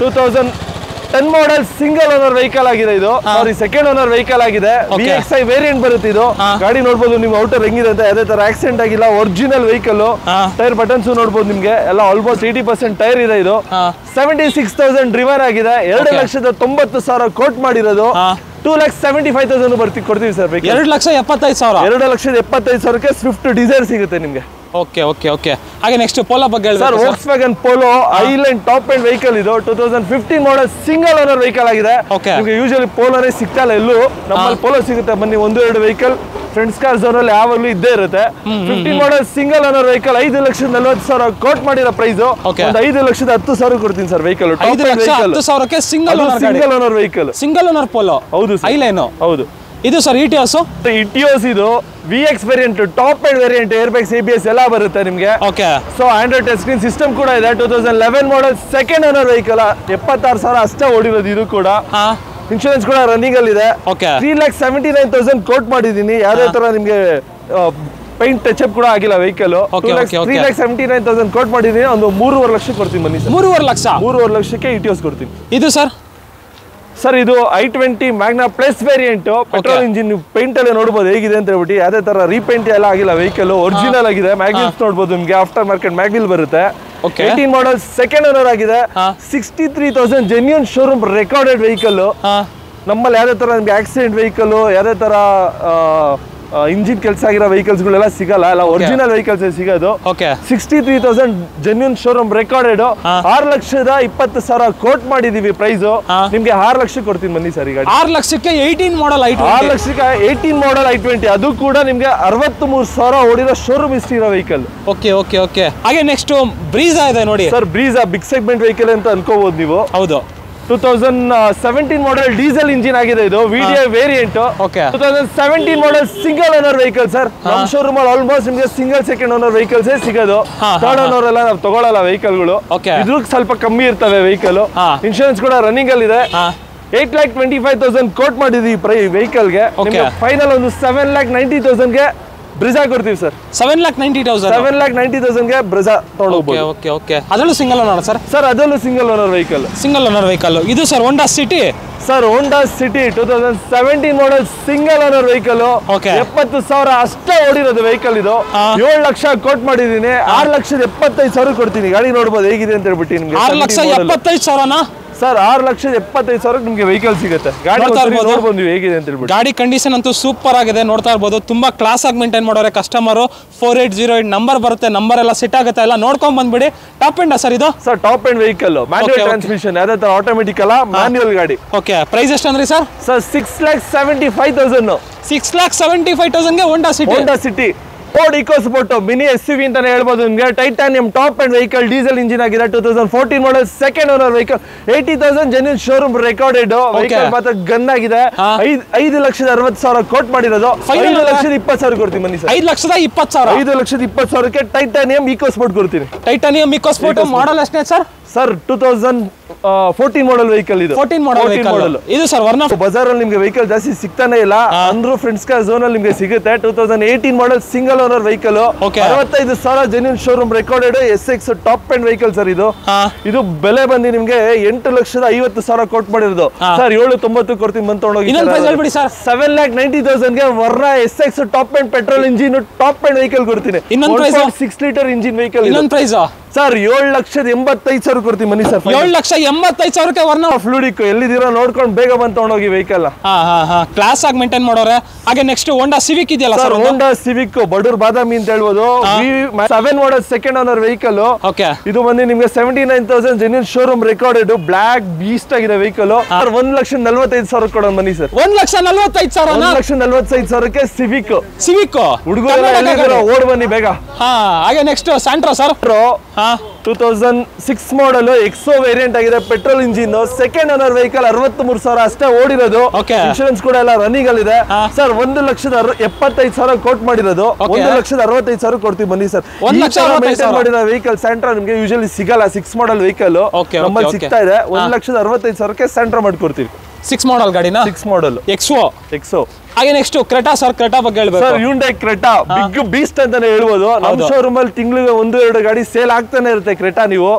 2010 ಮಾಡೆಲ್ ಸಿಂಗಲ್ ಓನರ್ ವೆಹಿಕಲ್ ಆಗಿದೆ ಇದು. ಸಾರಿ, ಸೆಕೆಂಡ್ ಓನರ್ ವೆಹಿಕಲ್ ಆಗಿದೆ. VXI ವೇರಿಯಂಟ್ ಬರುತ್ತೆ ಇದು. ಗಾಡಿ ನೋಡ್ಬೋದು ನೀವು, ಔಟರ್ ಹೆಂಗಿದೆ ಅಂತ. ಅದೇ ತರ ಆಕ್ಸಿಡೆಂಟ್ ಆಗಿಲ್ಲ, ಒರಿಜಿನಲ್ ವೆಹಿಕಲ್. ಟೈರ್ ಬಟನ್ಸ್ ನೋಡ್ಬೋದು ನಿಮ್ಗೆ, ಎಲ್ಲ ಆಲ್ಮೋಸ್ಟ್ 80% ಟೈರ್ ಇದೆ ಇದು. 76,000 ಡ್ರಿವನ್ ಆಗಿದೆ, 2,90,000 ಕೋಟ್ ಮಾಡಿರೋದು. 2,75,000 ಕೊಡ್ತೀವಿ ಸರ್. 2,75,000. 2,75,000ಕ್ಕೆ ಸ್ವಿಫ್ಟ್ ಡಿಸೈರ್ ಸಿಗುತ್ತೆ ನಿಮ್ಗೆ. ಓಕೆ. ಹಾಗೆ ನೆಕ್ಸ್ಟ್ ಪೋಲೋ ಬಗ್ಗೆ ಹೇಳಿ sir. Volkswagen Polo island top end vehicle ಇದು. 2015 ಮಾಡೆಲ್ ಸಿಂಗಲ್ ಓನರ್ ವೆಹಿಕಲ್ ಆಗಿದೆ. ನಿಮಗೆ ಯೂಶಲಿ ಪೋಲೋನೇ ಸಿಗ್ತಾ ಇಲ್ಲ ಎಲ್ಲೂ, ನಮ್ಮಲ್ಲಿ ಪೋಲೋ ಸಿಗುತ್ತೆ ಬನ್ನಿ. 1-2 ವೆಹಿಕಲ್ ಫ್ರೆಂಡ್ಸ್ ಕಾರ್ ಝೋನ್ ಅಲ್ಲಿ ಯಾವಾಗಲೂ ಇದ್ದೇ ಇರುತ್ತೆ. 15 model single owner vehicle, 5,40,000 quote ಮಾಡಿರೋ ಪ್ರೈಸ್. ಒಂದು 5,10,000 ಕೊಡ್ತೀನಿ ಸರ್ ವೆಹಿಕಲ್. 5,10,000ಕ್ಕೆ single owner vehicle, single owner Polo. ಹೌದು, ಐಲೈನು. ಹೌದು. ಇದು ಸರ್ ಇಟಿಯೋಸ್ ಇದು VX variant, top end variant, air bags, ABS ಎಲ್ಲ ಬರುತ್ತೆ ನಿಮಗೆ. So Android touch screen system ಕೂಡ ಇದೆ. 2011 ಮಾಡೆಲ್ ಸೆಕೆಂಡ್ ಓನರ್ ವೆಹಿಕಲ್, 76,000 ಅಷ್ಟೇ ಓಡಿರೋದು ಇದು ಕೂಡ. ಇನ್ಶೂರೆನ್ಸ್ ಕೂಡ ರನ್ನಿಂಗ್ ಅಲ್ಲಿ ಇದೆ. 3,79,000 ಕೋಟ್ ಮಾಡಿದೀನಿ. ಯಾವುದೇ ತರ ನಿಮಗೆ ಪೈಂಟ್ ಟಚ್ ಅಪ್ ಕೂಡ ಆಗಿಲ್ಲ ವೆಹಿಕಲ್. 3,79,000 ಕೋಟ್ ಮಾಡಿದೀನಿ. ಒಂದು 3.5 ಲಕ್ಷ ಕೊಡ್ತೀನಿ ಬನ್ನಿ ಸರ್. 3.5 ಲಕ್ಷಕ್ಕೆ ಇಟಿಯೋಸ್ ಕೊಡ್ತೀನಿ. ಇದು ಸರ್, ಇದು i20 Magna plus variant, petrol engine. Paint ಎಲ್ಲ ನೋಡಬಹುದು ಹೇಗಿದೆ ಅಂತ ಹೇಳ್ಬಿಟ್ಟು. ಯಾವುದೇ ತರ ರೀಪೇಂಟ್ ಎಲ್ಲ ಆಗಿಲ್ಲ ವೆಹಿಕಲ್, ಒರಿಜಿನಲ್ ಆಗಿದೆ. ಮ್ಯಾಗ್ನಿಲ್ಸ್ ನೋಡಬಹುದು ನಿಮ್ಗೆ, ಆಫ್ಟರ್ ಮಾರ್ಕೆಟ್ ಮ್ಯಾಗ್ನಿಲ್ ಬರುತ್ತೆ. 18 ಮಾಡೆಲ್ ಸೆಕೆಂಡ್ ಓನರ್ ಆಗಿದೆ. 63,000 ಜೆನ್ಯೂನ್ ಶೋರೂಮ್ ರೆಕಾರ್ಡೆಡ್ ವೆಹಿಕಲ್. ನಮ್ಮಲ್ಲಿ ಯಾವುದೇ ತರ ನಿಮ್ಗೆ ಆಕ್ಸಿಡೆಂಟ್ ವೆಹಿಕಲ್, ಯಾವುದೇ ತರ ಇಂಜಿನ್ ಕೆಲಸ ಆಗಿರೋ ವೆಹಿಕಲ್ಸ್ಗಳೆಲ್ಲ ಸಿಗಲ್ಲ, ಎಲ್ಲ ಒರಿಜಿನಲ್ ವೆಹಿಕಲ್ಸ್ ಸಿಗೋದು. 63,000 ಜೆನ್ಯೂನ್ ಶೋರೂಮ್ ರೆಕಾರ್ಡೆಡ್. 6,20,000 ಕೋಟ್ ಮಾಡಿದೀವಿ ಪ್ರೈಸ್. ನಿಮ್ಗೆ 6 ಲಕ್ಷ ಕೊಡ್ತೀನಿ ಬನ್ನಿ ಸರ್. ಈಗ 6 ಲಕ್ಷಕ್ಕೆ 18 ಮಾಡೆಲ್ i20. 6 ಲಕ್ಷಕ್ಕೆ 18 ಮಾಡೆಲ್ i20, ಅದು ಕೂಡ ನಿಮ್ಗೆ 63,000 ಓಡಿರೋ ಶೋರೂಮ್ ಹಿಸ್ಟ್ರಿ ಇರೋ ವೆಹಿಕಲ್. ಓಕೆ. ಹಾಗೆ ನೆಕ್ಸ್ಟ್ ಬ್ರೀಜಾ ಇದೆ ನೋಡಿ sir. Brezza big segment vehicle ಅಂತ ಅನ್ಕೋಬಹುದು ನೀವು. ಹೌದು. 2017 ಮಾಡೆಲ್ ಡೀಸೆಲ್ ಇಂಜಿನ್ ಆಗಿದೆ ಇದು, VDI variant. 2017 model single owner vehicle sir. ನಮ್ಮ ಶೋರೂಮ್ ಅಲ್ಲಿ ಆಲ್ಮೋಸ್ಟ್ ನಿಮಗೆ ಸಿಂಗಲ್ ಸೆಕೆಂಡ್ ಓನರ್ ವೆಹಿಕಲ್ಸ್ ಸಿಗೋದು. ಥರ್ಡ್ ಓನರ್ ಎಲ್ಲ ನಾವು ತಗೊಳ್ಳಲ್ಲ ವೆಹಿಕಲ್ಗಳು, ಇದ್ರ ಸ್ವಲ್ಪ ಕಮ್ಮಿ ಇರ್ತವೆ ವೆಹಿಕಲ್. ಇನ್ಶೂರೆನ್ಸ್ ಕೂಡ ರನ್ನಿಂಗ್ ಅಲ್ಲಿ ಇದೆ. 8,25,000 ಕೋಟ್ ಮಾಡಿದೀವಿ ವೆಹಿಕಲ್ಗೆ. ಫೈನಲ್ ಒಂದು 7,90,000ಗೆ ಬ್ರಿಜಾ ಕೊಡ್ತೀವಿ ಸರ್. 7,90,000. 7,90,000ಗೆ ಬ್ರಿಜಾ ತಗೊಂಡೋಗ್ಬೋದು. ಓಕೆ ಓಕೆ ಅದರಲ್ಲೂ ಸಿಂಗಲ್ ಓನರ್ ಸರ್? ಸರ್ ಅದರಲ್ಲೂ single owner vehicle. Single owner vehicle ಇದು sir Honda City. Sir Honda City 2017 model single owner vehicle. Okay. 70,000 ಅಷ್ಟೇ ಓಡಿರೋದು ವೆಹಿಕಲ್ ಇದು. 7 ಲಕ್ಷ ಕೋಟ್ ಮಾಡಿದೀನಿ. 6,75,000 ಕೊಡ್ತೀನಿ. ಗಾಡಿ ನೋಡ್ಬೋದು ಹೇಗಿದೆ ಅಂತ ಹೇಳ್ಬಿಟ್ಟು ನಿಮ್ಗೆ. 6,75,000ನಾ ಸರ್? 6,75,000 ನಿಮ್ಗೆ ವೆಹಿಕಲ್ ಸಿಗುತ್ತೆ. ಗಾಡಿ ನೋಡ್ಬೋದು ನೀವು ಹೇಗಿದೆ ಅಂತ ಹೇಳ್ಬಿಟ್ಟು. ಗಾಡಿ ಕಂಡೀಷನ್ ಅಂತೂ ಸೂಪರ್ ಆಗಿದೆ, ನೋಡ್ತಾ ಇರ್ಬೋದು. ತುಂಬಾ ಕ್ಲಾಸ್ ಆಗಿ ಮೇಂಟೈನ್ ಮಾಡೋರೆ ಕಸ್ಟಮರು. 4808 ನಂಬರ್ ಬರುತ್ತೆ, ನಂಬರ್ ಎಲ್ಲ ಸೆಟ್ ಆಗುತ್ತೆ, ಎಲ್ಲ ನೋಡ್ಕೊಂಡ್ ಬಂದ್ಬಿಡಿ. ಟಾಪ್ ಎಂಡ್ ಸರ್ ಇದು? Sir top end vehicle, manual transmission, ಯಾವುದೇ ತರ ಆಟೋಮೆಟಿಕ್ ಅಲ್ಲ, ಮ್ಯಾನ್ಯುವಲ್ ಗಾಡಿ. ಓಕೆ ಪ್ರೈಸ್ ಎಷ್ಟು ಅಂದ್ರಿ ಸರ್? ಸರ್ 6,75,000. 6,75,000ಗೆ Honda City. Honda City Ford EcoSport mini SUV ಅಂತಾನೆ ಹೇಳ್ಬೋದು ನಿಮ್ಗೆ. Titanium top end vehicle, diesel engine ಆಗಿದೆ. 2014 model second owner vehicle. 80,000 genuine showroom recorded vehicle. ಮಾತ್ರ ಗನ್ ಆಗಿದೆ. 5,60,000 ಕೋಟ್ ಮಾಡಿರೋದು. 5,20,000 ಕೊಡ್ತೀನಿ ಬನ್ನಿ ಸರ್. 5,20,000. 5,20,000ಕ್ಕೆ ಟೈಟಾನಿಯಂ ಇಕೋ ಸ್ಪೋರ್ಟ್ ಕೊಡ್ತೀನಿ. ಟೈಟಾನಿಯಂ ಇಕೋ ಸ್ಪೋರ್ಟ್ ಮಾಡಲ್ ಎಷ್ಟನೇ ಸರ್? ಸರ್ 2014 ಮಾಡೆಲ್ ವೆಹಿಕಲ್ ಇದು. 14 ಮಾಡೆಲ್ ವೆಹಿಕಲ್ ಇದು ಸರ್. ವರ್ಣ ಬಜಾರ್ ಅಲ್ಲಿ ನಿಮ್ಗೆ ವೆಹಿಕಲ್ ಜಾಸ್ತಿ ಸಿಗ್ತಾನೆ ಇಲ್ಲ. ಅಂದ್ರೂ ಫ್ರೆಂಡ್ಸ್ ಕಾರ್ ಝೋನ್ ಅಲ್ಲಿ ನಿಮ್ಗೆ ಸಿಗುತ್ತೆ. 2018 model single owner vehicle. 65,000 genuine showroom recorded SX top end vehicle sir ಇದು. ಇದು ಬೆಲೆ ಬಂದು ನಿಮ್ಗೆ 8,50,000 ಕೋಟ್ ಮಾಡಿರೋದು. ಸರ್ 7,90 ಕೊಡ್ತೀನಿ ಬಂದು ತಗೊಂಡೋಗಿ. 7,90,000ಗೆ ವರ್ಣ SX top end petrol engine top end vehicle ಕೊಡ್ತೀನಿ. 6 ಲೀಟರ್ ಇಂಜಿನ್ ವೆಹಿಕಲ್. ಇನ್ನೊಂದು ಪ್ರೈಸ್ ಸರ್ 7,85,000 ಕೊಡ್ತೀನಿ ಬನ್ನಿ ಸರ್. 7,85,000ಕ್ಕೆ ವರ್ಣ ಫ್ಲೂಡಿಕ್. ಎಲ್ಲಿದ್ದೀರಾ ನೋಡ್ಕೊಂಡು ಬೇಗ ಬಂದು ತಗೊಂಡೋಗಿ ವೆಹಿಕಲ್. ಕ್ಲಾಸ್ ಆಗಿ ಮೇಂಟೈನ್ ಮಾಡೋರೆ. ಹಾಗೆ ನೆಕ್ಸ್ಟ್ ಹೋಂಡಾ ಸಿವಿಕ್ ಇದೆಯಲ್ಲ ಸರ್? ಹೋಂಡಾ ಸಿವಿಕ್ ಬಡೂರ್ ಬಾದಾಮಿ ಅಂತ ಹೇಳ್ಬೋದು. 7 ಮಾಡೆಲ್ ಸೆಕೆಂಡ್ ಓನರ್ ವೆಹಿಕಲ್. ಇದು ಬಂದು ನಿಮ್ಗೆ 79,000 genuine showroom recorded black beast ಆಗಿದೆ ವೆಹಿಕಲ್. 1,45,000 ಕೊಡೋಣ ಬನ್ನಿ ಸರ್. 1,45,000. 1,45,000ಕ್ಕೆ ಸಿವಿಕ್. ಸಿವಿಕ್ ಹುಡುಗರು ಓಡ್ ಬನ್ನಿ ಬೇಗ. ಹಾಗೆ ನೆಕ್ಸ್ಟ್ ಸ್ಯಾಂಟ್ರೋ ಸರ್? 2006 ಮಾಡೆಲ್ ಎಕ್ಸೋ ವೇರಿಯಂಟ್ ಆಗಿದೆ. Petrol engine, second owner vehicle. 63,000 ಅಷ್ಟೇ ಓಡಿರೋದು. ಇನ್ಶೂರೆನ್ಸ್ ಕೂಡ ಎಲ್ಲ ರನ್ನಿಂಗ್ ಅಲ್ಲಿ ಇದೆ ಸರ್. 1,75,000 ಕೋಟ್ ಮಾಡಿರೋದು. 1,65,000 ಕೊಡ್ತೀವಿ ಬನ್ನಿ ಸರ್. ಮಾಡಿರೋ ವೆಹಿಕಲ್ ಸ್ಯಾಂಟ್ರಾ ನಿಮ್ಗೆ ಯೂಶಲಿ ಸಿಗಲ್ಲ. 6 ಮಾಡೆಲ್ ವೆಹಿಕಲ್ ನಮ್ಮಲ್ಲಿ ಸಿಗ್ತಾ ಇದೆ. 1,65,000ಕ್ಕೆ ಸ್ಯಾಂಟ್ರಾ ಮಾಡ್ಕೊಡ್ತೀವಿ. 6 ಮಾಡೆಲ್ ಗಾಡಿನ? 6 ಮಾಡೆಲ್ ಎಕ್ಸೋ. ಹಾಗೆ ನೆಕ್ಸ್ಟ್ ಕ್ರೆಟಾ ಸರ್? ಕ್ರೆಟಾ ಬಗ್ಗೆ ಹೇಳ್ಬೇಕು sir. Hyundai Creta big beast ಅಂತಾನೆ ಹೇಳ್ಬೋದು. ನಮ್ಮ ಶೋರೂಮ್ ಅಲ್ಲಿ ತಿಂಗಳಿಗೆ 1-2 ಗಾಡಿ ಸೇಲ್ ಆಗ್ತಾನೆ ಇರುತ್ತೆ ಕ್ರೆಟಾ. ನೀವು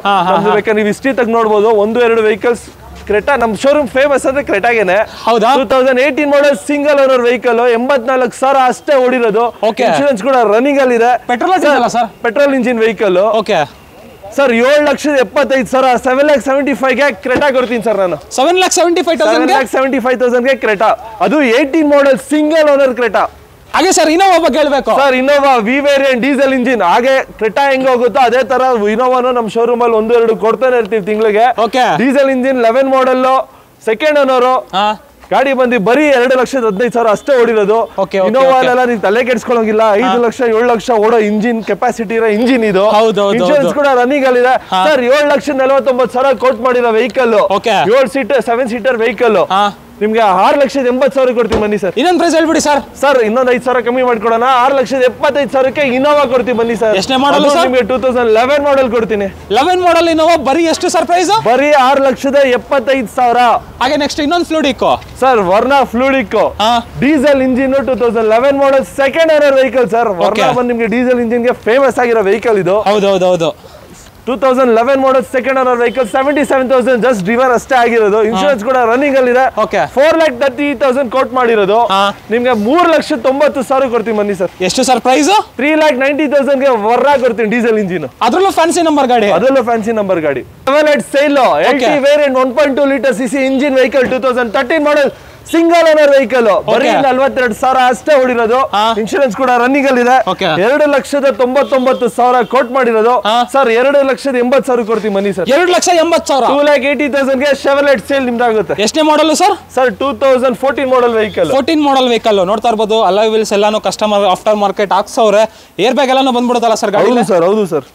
ಬೇಕಾದ್ರೆ ನೀವು ಹಿಸ್ಟ್ರಿ ತಗ ನೋಡ್ಬೋದು. 1-2 ವೆಹಿಕಲ್ಸ್ ಕ್ರೆಟಾ. ನಮ್ಮ ಶೋರೂಮ್ ಫೇಮಸ್ ಅಂದ್ರೆ ಕ್ರೆಟಾಗೇನೆ. 2018 ಮಾಡೆಲ್ ಸಿಂಗಲ್ ಓನರ್ ವೆಹಿಕಲ್. 84,000 ಅಷ್ಟೇ ಓಡಿರೋದು. ಇನ್ಶೂರೆನ್ಸ್ ಕೂಡ ರನ್ನಿಂಗ್ ಅಲ್ಲಿ ಇದೆ. Petrol engine vehicle. ಸರ್ 7,75,000. 7,75,000ಗೆ ಕ್ರೆಟಾ ಕೊಡ್ತೀನಿ ಸರ್ ನಾನು. 7,75,000ಗೆ ಕ್ರೆಟಾ. ಅದು 18 ಮಾಡೆಲ್ ಸಿಂಗಲ್ ಓನರ್ ಕ್ರೆಟಾ. ಹಾಗೆ ಸರ್ ಇನೋವಾ ಬಗ್ಗೆ ಹೇಳ್ಬೇಕು ಸರ್. Innova V variant diesel engine. ಹಾಗೆ ಕ್ರೆಟಾ ಹೆಂಗ್ ಹೋಗುತ್ತೋ ಅದೇ ತರ ಇನೋವಾನು ನಮ್ಮ ಶೋರೂಮ್ ಅಲ್ಲಿ 1-2 ಕೊಡ್ತಾನೆ ಇರ್ತೀವಿ ತಿಂಗಳಿಗೆ. Diesel engine 11 model second owner ಗಾಡಿ ಬಂದು ಬರೀ 2,15,000 ಅಷ್ಟೇ ಓಡಿರೋದು. ಇನೋವಾಲೆಲ್ಲ ನೀವು ತಲೆ ಕೆಡ್ಸ್ಕೊಳ್ಳೋಂಗಿಲ್ಲ. 5 ಲಕ್ಷ 7 ಲಕ್ಷ ಓಡೋ ಇಂಜಿನ್ ಕೆಪಾಸಿಟಿ ಇರೋ ಇಂಜಿನ್ ಇದು. ಇನ್ಶೂರೆನ್ಸ್ ಕೂಡ ರನ್ನಿಂಗ್ ಅಲ್ಲಿ ಇದೆ ಸರ್. 7,49,000 ಕೋಟ್ ಮಾಡಿರೋ ವೆಹಿಕಲ್. 7 ಸೀಟರ್ ವೆಹಿಕಲ್ ನಿಮ್ಗೆ 6,80,000 ಕೊಡ್ತೀವಿ ಬನ್ನಿ ಸರ್. ಇನ್ನೊಂದು ಪ್ರೈಸ್ ಹೇಳ್ಬಿಡಿ ಸರ್. ಸರ್ ಇನ್ನೊಂದು 5,000 ಕಮ್ಮಿ ಮಾಡ್ಕೊಡೋಣ. 6,75,000ಕ್ಕೆ ಇನೋವಾ ಕೊಡ್ತೀವಿ ಬನ್ನಿ ಸರ್. ಎಷ್ಟನೇ ಮಾಡಲ್ ಸರ್? ನಿಮಗೆ 2011 ಮಾಡೆಲ್ ಕೊಡ್ತೀನಿ. 11 ಮಾಡೆಲ್ ಇನೋವಾ ಬರೀ ಎಷ್ಟು ಸರ್ ಪ್ರೈಸ್? ಬರೀ 6,75,000. ಹಾಗೆ ನೆಕ್ಸ್ಟ್ ಇನ್ನೊಂದು Fluidic sir. Verna Fluidic diesel engine 2011 model second owner vehicle sir. Verna ಬಂದು ನಿಮಗೆ ಡೀಸೆಲ್ ಇಂಜಿನ್ ಗೆ ಫೇಮಸ್ ಆಗಿರೋ ವೆಹಿಕಲ್ ಇದು. ಹೌದು 2011 model second owner vehicle. 77,000 just driver ಅಷ್ಟೇ ಆಗಿರೋದು. ಇನ್ಶೂರೆನ್ಸ್ ಕೂಡ ರನ್ನಿಂಗ್ ಅಲ್ಲಿ ಇದೆ. 4,30,000 ಕೋಟ್ ಮಾಡಿರೋದು. ನಿಮ್ಗೆ 3,90,000 ಕೊಡ್ತೀನಿ ಬನ್ನಿ ಸರ್. ಎಷ್ಟು ಸರ್ ಪ್ರೈಸ್? 3,90,000ಗೆ ವರ್ರಾ ಕೊಡ್ತೀನಿ ಡೀಸೆಲ್ ಇಂಜಿನ್. ಅದರಲ್ಲೂ ಫ್ಯಾನ್ಸಿ ನಂಬರ್ ಗಾಡಿ. Sail LT variant 1.2 litre CC engine vehicle. 2013 model single owner vehicle. ಬರೀ 42,000 ಅಷ್ಟೇ ಓಡಿರೋದು. ಇನ್ಶೂರೆನ್ಸ್ ಕೂಡ ರನ್ನಿಂಗ್ ಅಲ್ಲಿ ಇದೆ. 2,99,000 ಕೋಟ್ ಮಾಡಿರೋದು ಸರ್. 2,80,000 ಕೊಡ್ತೀವಿ ಬನ್ನಿ ಸರ್. 2,80,000. 2,80,000ಗೆ ಶೆವರ್ಲೆಟ್ ಸೇಲ್ ನಿಮ್ದಾಗುತ್ತೆ. ಎಷ್ಟನೇ model sir? Sir 2014 model vehicle. 14 model vehicle ನೋಡ್ತಾ ಇರ್ಬೋದು. ಅಲಾಯ್ ವೀಲ್ಸ್ ಎಲ್ಲಾನು ಕಸ್ಟಮರ್ ಆಫ್ಟರ್ ಮಾರ್ಕೆಟ್ ಹಾಕ್ಸವ್ರೆ. ಏರ್ ಬ್ಯಾಗ್ ಎಲ್ಲಾನು ಬಂದ್ಬಿಡುತ್ತಲ್ಲ ಸರ್ ಗಾಡಿ? ಹೌದು ಸರ್.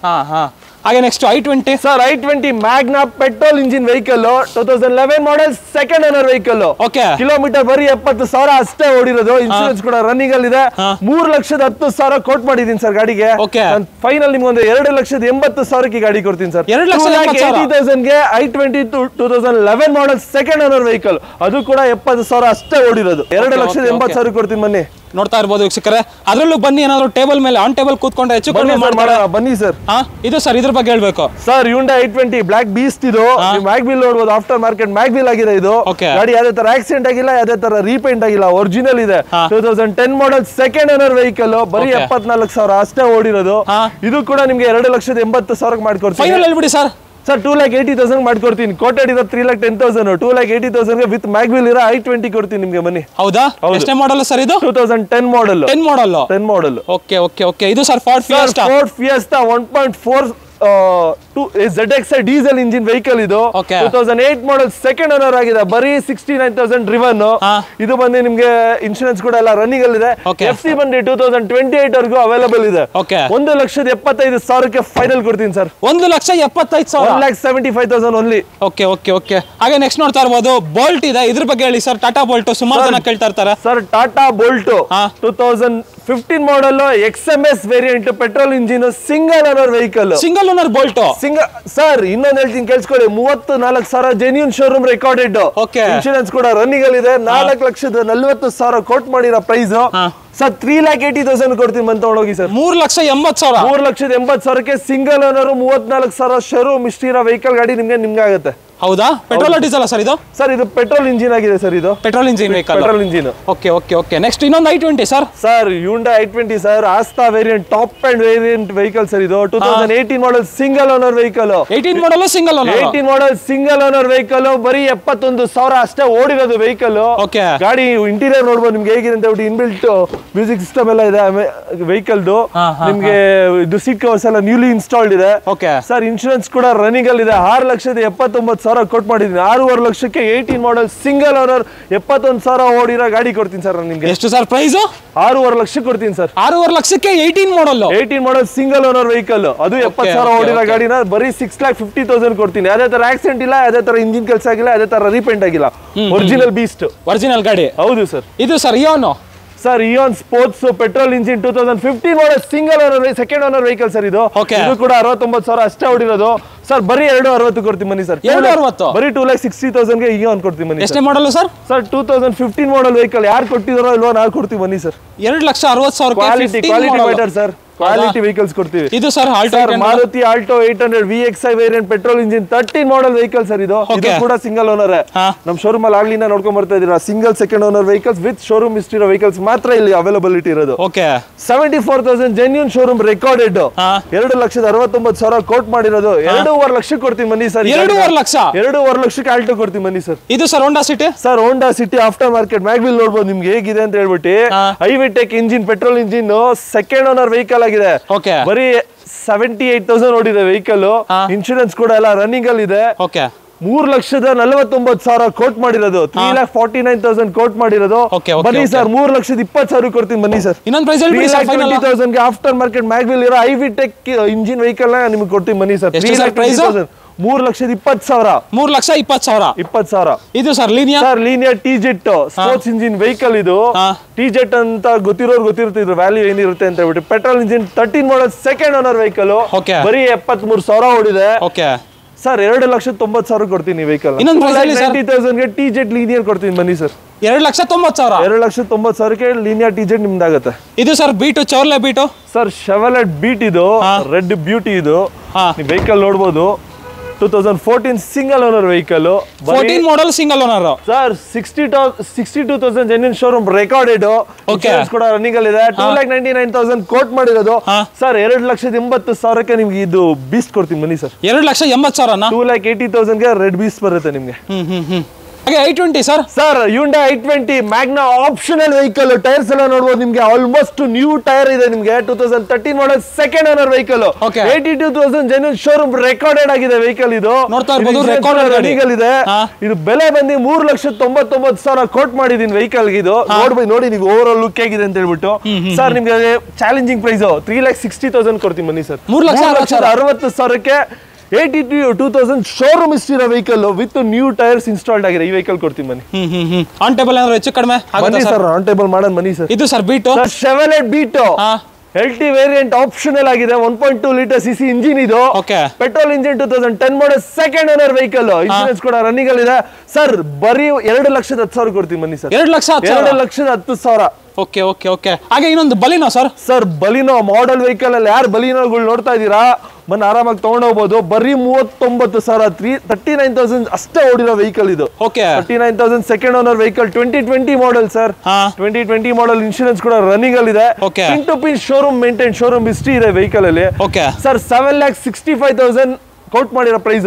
ಹಾಗೆ next i20 sir. i20 Magna petrol engine vehicle. 2011 model second owner vehicle. Kilometre ಬರೀ 70,000 ಅಷ್ಟೇ ಓಡಿರೋದು. ಇನ್ಶೂರೆನ್ಸ್ ಕೂಡ ರನ್ನಿಂಗ್ ಅಲ್ಲಿ ಇದೆ. 3,10,000 ಕೋಟ್ ಮಾಡಿದೀನಿ ಸರ್ ಗಾಡಿಗೆ. ಫೈನಲ್ ನಿಮ್ಗೆ ಒಂದು 2,80,000ಕ್ಕೆ ಗಾಡಿ ಕೊಡ್ತೀನಿ ಸರ್. 2,80,000ಗೆ i20 2011 model second owner vehicle. ಅದು ಕೂಡ 70,000 ಅಷ್ಟೇ ಓಡಿರೋದು. 2,80,000 ಕೊಡ್ತೀನಿ ಬನ್ನಿ. ನೋಡ್ತಾ ಇರ್ಬೋದು ವೀಕ್ಷಕರೇ. ಅದರಲ್ಲೂ ಬನ್ನಿ ಏನಾದ್ರು ಟೇಬಲ್ ಮೇಲೆ ಆನ್ ಟೇಬಲ್ ಕೂತ್ಕೊಂಡ್ರೆ ಹೆಚ್ಚು ಕಡಿಮೆ ಮಾಡ್ತಾರೆ. ಬನ್ನಿ ಸರ್. ಇದು ಸರ್ ಇದ್ರ ಬಗ್ಗೆ ಹೇಳ್ಬೇಕು sir. Hyundai i20 black beast ಇದು ಮ್ಯಾಗ್ವಿಲ್ ನೋಡ್ಬೋದು. ಆಫ್ಟರ್ ಮಾರ್ಕೆಟ್ ಮ್ಯಾಗ್ವಿಲ್ ಆಗಿದೆ ಇದು ಗಾಡಿ. ಯಾವುದೇ ತರ ಆಕ್ಸಿಡೆಂಟ್ ಆಗಿಲ್ಲ, ಯಾವುದೇ ತರ ರೀಪೇಂಟ್ ಆಗಿಲ್ಲ, ಒರಿಜಿನಲ್ ಇದೆ. 2010 ಮಾಡೆಲ್ ಸೆಕೆಂಡ್ ಓನರ್ ವೆಹಿಕಲ್, ಬರೀ 74,000 ಅಷ್ಟೇ ಓಡಿರೋದು. ಇದು ಕೂಡ ನಿಮ್ಗೆ 2,80,000 ಮಾಡ್ಕೊಡ್ತೀನಿ. ಫೈನಲ್ ಹೇಳ್ಬಿಡಿ ಸರ್. ಸರ್ 2,80,000 ಮಾಡ್ಕೊಡ್ತೀನಿ. ಕೋಟೆಡ್ ಇದೆ 3,10,000. 2,80,000 ವಿತ್ ಮ್ಯಾಗ್ವಿಲ್ ಇರೋ i20 ಕೊಡ್ತೀನಿ ನಿಮ್ಗೆ. ಬನ್ನಿ. ಹೌದಾ? ಎಷ್ಟೇ ಮಾಡಲ್ ಸರ್ ಇದು? 2010 model. 10 model. Okay okay okay. ಇದು sir Ford Fiesta 1.4 ZXi diesel engine vehicle ಇದು. 2008 ಮಾಡೆಲ್ ಸೆಕೆಂಡ್ ಓನರ್ ಆಗಿದೆ, ಬರೀ 69,000 ಡ್ರಿವನ್. ಇದು ಬಂದು ನಿಮ್ಗೆ ಇನ್ಶೂರೆನ್ಸ್ ಕೂಡ ಎಲ್ಲ ರನ್ನಿಂಗ್ ಅಲ್ಲಿ ಇದೆ. FC ಬಂದು 2028 ವರೆಗೂ ಅವೈಲೇಬಲ್ ಇದೆ. 1,75,000 ಫೈನಲ್ ಕೊಡ್ತೀನಿ sir. 1,75,000. 1,75,000 only. Okay okay okay. ಹಾಗೆ ನೆಕ್ಸ್ಟ್ ನೋಡ್ತಾ ಇರ್ಬೋದು ಬೋಲ್ಟ್ ಇದೆ. ಇದ್ರ ಬಗ್ಗೆ ಹೇಳಿ ಸರ್. ಟಾಟಾ ಬೋಲ್ಟ್ ಸುಮಾರು ಜನ ಕೇಳ್ತಾ ಇರ್ತಾರೆ sir. Tata bolt 2015 model XMS variant petrol engine single owner vehicle. Single owner bolt sir. ಇನ್ನೊಂದು ಹೇಳ್ತೀನಿ ಕೇಳಿಸ್ಕೊಳ್ಳಿ. 34,000 ಜೆನ್ಯೂನ್ ಶೋರೂಮ್ ರೆಕಾರ್ಡೆಡ್. ಇನ್ಶೂರೆನ್ಸ್ ಕೂಡ ರನ್ನಿಂಗ್ ಅಲ್ಲಿ ಇದೆ. 4,40,000 ಕೋಟ್ ಮಾಡಿರೋ ಪ್ರೈಸ್ ಸರ್. 3,80,000 ಕೊಡ್ತೀನಿ ಬಂತ ಹೋಗಿ ಸರ್. 3,80,000. 3,80,000 ಸಿಂಗಲ್ ಓನರ್ 34,000 ಶೋರೂಮ್ ಇಷ್ಟಿರೋ ವೆಹಿಕಲ್ ಗಾಡಿ ನಿಮ್ಗೆ ಆಗುತ್ತೆ. ಹೌದಾ? ಪೆಟ್ರೋಲ್ ಡೀಸೆಲ್ ಸರ್ ಇದು? ಸರ್ ಇದು ಪೆಟ್ರೋಲ್ ಇಂಜಿನ್ ಆಗಿದೆ ಸರ್. ಇದು petrol engine vehicle. Petrol engine. Okay okay okay. Next ಇನ್ನೊಂದು i20 sir. Sir Hyundai i20 sir. Asta variant top end variant vehicle sir ಇದು. 2018 model single owner vehicle. 18 model single owner. 18 model single owner vehicle, ಬರೀ 71,000 ಅಷ್ಟೇ ಓಡಿರೋದು vehicle. ಗಾಡಿ interior ನೋಡ್ಬೋದು ನಿಮ್ಗೆ ಹೇಗಿದೆ ಅಂತ ಹೇಳ್ಬಿಟ್ಟು. ಇನ್ಬಿಲ್ಟ್ ಮ್ಯೂಸಿಕ್ ಸಿಸ್ಟಮ್ ಎಲ್ಲ ಇದೆ ವೆಹಿಕಲ್. ನಿಮ್ಗೆ ಇದು ಸೀಟ್ ಕವರ್ಸ್ ಎಲ್ಲ ನ್ಯೂಲಿ ಇನ್ಸ್ಟಾಲ್ಡ್ ಇದೆ ಸರ್. ಇನ್ಶೂರೆನ್ಸ್ ಕೂಡ ರನ್ನಿಂಗ್ ಅಲ್ಲಿ ಇದೆ. 6,79,000 ಕೊಟ್ ಮಾಡಿದೀನಿ. 6.5 ಲಕ್ಷಕ್ಕೆ 18 ಮಾಡೆಲ್ ಸಿಂಗಲ್ ಓನರ್ 71,000 ಓಡಿರೋ ಗಾಡಿ ಕೊಡ್ತೀನಿ ಸರ್ ನಿಮ್ಗೆ. ಎಷ್ಟು ಸರ್ ಪ್ರೈಸ್? 6.5 ಲಕ್ಷಕ್ಕೆ ಕೊಡ್ತೀನಿ ಸರ್. 6.5 ಲಕ್ಷಕ್ಕೆ 18 ಮಾಡೆಲ್ ಸಿಂಗಲ್ ಓನರ್ ವೆಹಿಕಲ್, ಅದು 70,000 ಓಡಿರೋ ಗಾಡಿನ ಬರೀ 6,50,000 ಕೊಡ್ತೀನಿ. ಯಾವುದೇ ತರ ಆಕ್ಸಿಡೆಂಟ್ ಇಲ್ಲ, ಯಾವುದೇ ತರ ಇಂಜಿನ್ ಕೆಲಸ ಆಗಿಲ್ಲ, ಯಾವುದೇ ತರ ರೀಪೇಂಟ್ ಆಗಿಲ್ಲ. ಒರಿಜಿನಲ್ ಬೀಸ್ಟ್, ಒರಿಜಿನಲ್ ಗಾಡಿ. ಹೌದು ಸರ್. ಇದು sir ಇಯೋನ್ sir. ಇಯೋನ್ sports petrol engine 2015 model single owner second owner vehicle sir ಇದು. ಇದು ಕೂಡ 69,000 ಅಷ್ಟೇ ಓಡಿರೋದು ಸರ್. ಬರೀ 260 ಕೊಡ್ತೀನಿ ಬನ್ನಿ ಸರ್. 260 ಬರೀ 2,60,000 ಇಯೋನ್ ಕೊಡ್ತೀನಿ ಬನ್ನಿ. ಎಷ್ಟೇ ಮಾಡಲ್ ಸರ್? Sir 2015 model vehicle. ಯಾರು ಕೊಟ್ಟಿದಾರೋ ಇಲ್ವೋ ನಾವು ಕೊಡ್ತೀವಿ ಬನ್ನಿ sir. 2,60,000 quality better sir. Quality vehicles ಕೊಡ್ತೀವಿ. ಇದು sir Maruti Alto 800 VXi variant petrol engine 13 model vehicle sir ಇದು. ಇದು ಕೂಡ ಸಿಂಗಲ್ ಓನರ್. ನಮ್ ಶೋರೂಮ್ ಅಲ್ಲಿ ಆಗ್ಲಿಂದ ನೋಡ್ಕೊಂಡ್ ಬರ್ತಾ ಇದೀರಾ. Single second owner vehicles with showroom history vehicles ಮಾತ್ರ ಇಲ್ಲಿ ಅವೈಲಬಿಲಿಟಿ ಇರೋದು. 74,000 ಜೆನ್ಯೂನ್ ಶೋರೂಮ್ ರೆಕಾರ್ಡೆಡ್. 2,69,000 ಕೋಟ್ ಮಾಡಿರೋದು. 2.5 ಲಕ್ಷಕ್ಕೆ ಕೊಡ್ತೀನಿ ಬನ್ನಿ ಸರ್. 2.5 ಲಕ್ಷಕ್ಕೆ ಆಲ್ಟೋ ಕೊಡ್ತೀನಿ ಬನ್ನಿ ಸರ್. ಇದು sir Honda City. Sir Honda City after market mag wheel ನೋಡ್ಬೋದು ನಿಮ್ಗೆ ಹೇಗಿದೆ ಅಂತ ಹೇಳ್ಬಿಟ್ಟು. IVTEC engine petrol engine second owner vehicle ಆಗಿದೆ. ಬರೀ 78,000 ಓಡಿದೆ ವೆಹಿಕಲ್. ಇನ್ಶೂರೆನ್ಸ್ ಕೂಡ ಎಲ್ಲ ರನ್ನಿಂಗ್ ಅಲ್ಲಿ ಇದೆ. 3,49,000 ಕೋಟ್ ಮಾಡಿರೋದು. 3,49,000 ಕೋಟ್ ಮಾಡಿರೋದು. ಬನ್ನಿ ಸರ್ 3,20,000 ಕೊಡ್ತೀನಿ ಬನ್ನಿ ಸರ್. 3,20,000 ಆಫ್ಟರ್ ಮಾರ್ಕೆಟ್ ಮ್ಯಾಗ್ವಿಲ್ ಇರೋ ಐವಿಟೆಕ್ ಇಂಜಿನ್ ವೆಹಿಕಲ್ ನಿಮ್ಗೆ ಕೊಡ್ತೀನಿ ಬನ್ನಿ ಸರ್. 3,20,000 3,20,000. 3,20,000. ಇದು sir linear T-jet sports engine vehicle ಇದು. ಟಿ-ಜೆಟ್ ಅಂತ ಗೊತ್ತಿರೋರು ಗೊತ್ತಿರ್ತಿದ್ರು ವ್ಯಾಲ್ಯೂ ಏನಿರುತ್ತೆ ಅಂತ ಹೇಳ್ಬಿಟ್ಟು. Petrol engine 13 model second owner vehicle. ಬರೀ 73,000 ಓಡಿದೆ ಸರ್. 2,90,000 ಕೊಡ್ತೀನಿ ವೆಹಿಕಲ್. 2,90,000 ಟಿ-ಜೆಟ್ ಲೀನಿಯರ್ ಕೊಡ್ತೀನಿ ಬನ್ನಿ ಸರ್. 2,90,000. 2,90,000 ಲೀನಿಯರ್ ಟಿ-ಜೆಟ್ ನಿಮ್ದಾಗತ್ತೆ. ಇದು sir Beat Chevrolet Beat sir. Chevrolet Beat ಇದು. ರೆಡ್ ಬ್ಯೂಟಿ ಇದು. ವೆಹಿಕಲ್ ನೋಡ್ಬೋದು. 2014 single owner vehicle. 14 model single owner sir. 62,000 genuine showroom recorded. Insurance ಕೂಡ ರನ್ನಿಂಗ್ ಅಲ್ಲಿ ಇದೆ. 2,99,000 ಕೋಟ್ ಮಾಡಿರೋದು ಸರ್. 2,80,000 ನಿಮ್ಗೆ ಇದು ಬೀಸ್ಟ್ ಕೊಡ್ತೀನಿ ಬನ್ನಿ ಸರ್. 2,80,000. 2,80,000 ರೆಡ್ ಬೀಸ್ಟ್ ಬರುತ್ತೆ ನಿಮ್ಗೆ. ಹಾಗೆ i20 sir. Sir Hyundai i20 Magna optional vehicle. Tyres ಎಲ್ಲ ನೋಡಬಹುದು ನಿಮ್ಗೆ ಆಲ್ಮೋಸ್ಟ್ ನ್ಯೂ ಟೈರ್ ಇದೆ ನಿಮ್ಗೆ. 2013 model second owner vehicle. 82,000 genuine showroom recorded ಆಗಿದೆ ವೆಹಿಕಲ್ ಇದು. ನೋಡ್ತಾ ಇರಬಹುದು ರೆಕಾರ್ಡೆಡ್ ವೆಹಿಕಲ್ ಇದೆ. ಇದು ಬೆಲೆ ಬಂದು 3,99,000 ಕೋಟ್ ಮಾಡಿದೀನಿ ವೆಹಿಕಲ್. ಇದು ನೋಡಿ ನೀವು ಓವರ್ ಆಲ್ ಲುಕ್ ಹೇಗಿದೆ ಅಂತ ಹೇಳ್ಬಿಟ್ಟು ಸರ್. ನಿಮ್ಗೆ ಚಾಲೆಂಜಿಂಗ್ ಪ್ರೈಸ್ 3,60,000 ಕೊಡ್ತೀನಿ ಬನ್ನಿ ಸರ್. 3,60,000ಕ್ಕೆ 82,000 ಶೋರೂಮ್ ಇಷ್ಟಿರೋ vehicle with new tyres installed ಆಗಿದೆ. ಈ ವೆಹಿಕಲ್ ಕೊಡ್ತೀನಿ ಬನ್ನಿ. ಆನ್ ಟೇಬಲ್ ಏನಾದ್ರು ಹೆಚ್ಚು ಕಡಿಮೆ ಬನ್ನಿ ಸರ್. ಆನ್ ಟೇಬಲ್ ಮಾಡೋಣ ಬನ್ನಿ ಸರ್. ಇದು sir Beat Chevrolet Beat LT variant optional ಆಗಿದೆ. 1.2 ಲೀಟರ್ CC ಇಂಜಿನ್ ಇದು. Petrol engine 2010 model second owner vehicle. Insurance ಕೂಡ ರನ್ನಿಂಗ್ ಅಲ್ಲಿ ಇದೆ ಸರ್. ಬರೀ 2,10,000 ಕೊಡ್ತೀನಿ ಬನ್ನಿ ಸರ್. 2,10,000. ಓಕೆ ಓಕೆ ಓಕೆ ಹಾಗೆ ಇನ್ನೊಂದು ಬಲಿನೋ ಸರ್ ಸರ್ ಬಲಿನೋ ಮಾಡೆಲ್ ವೆಹಿಕಲ್ ಅಲ್ಲಿ ಯಾರು ಬಲಿನೋಗಳು ನೋಡ್ತಾ ಇದ್ದೀರಾ ಬನ್ನಿ ಆರಾಮಾಗಿ ತಗೊಂಡೋಗ್ಬೋದು. ಬರೀ 39,000 39,000 ಅಷ್ಟೇ ಓಡಿರೋ ವೆಹಿಕಲ್ ಇದು. Okay 39,000 second owner vehicle 2020 model sir. 2020 model insurance ಕೂಡ ರನ್ನಿಂಗ್ ಅಲ್ಲಿ ಇದೆ. Okay. Pin to pin showroom maintain showroom history ಇದೆ ವೆಹಿಕಲ್ ಅಲ್ಲಿ. ಓಕೆ ಸರ್ 7,65,000 ಕೌಂಟ್ ಮಾಡಿರೋ ಪ್ರೈಸ್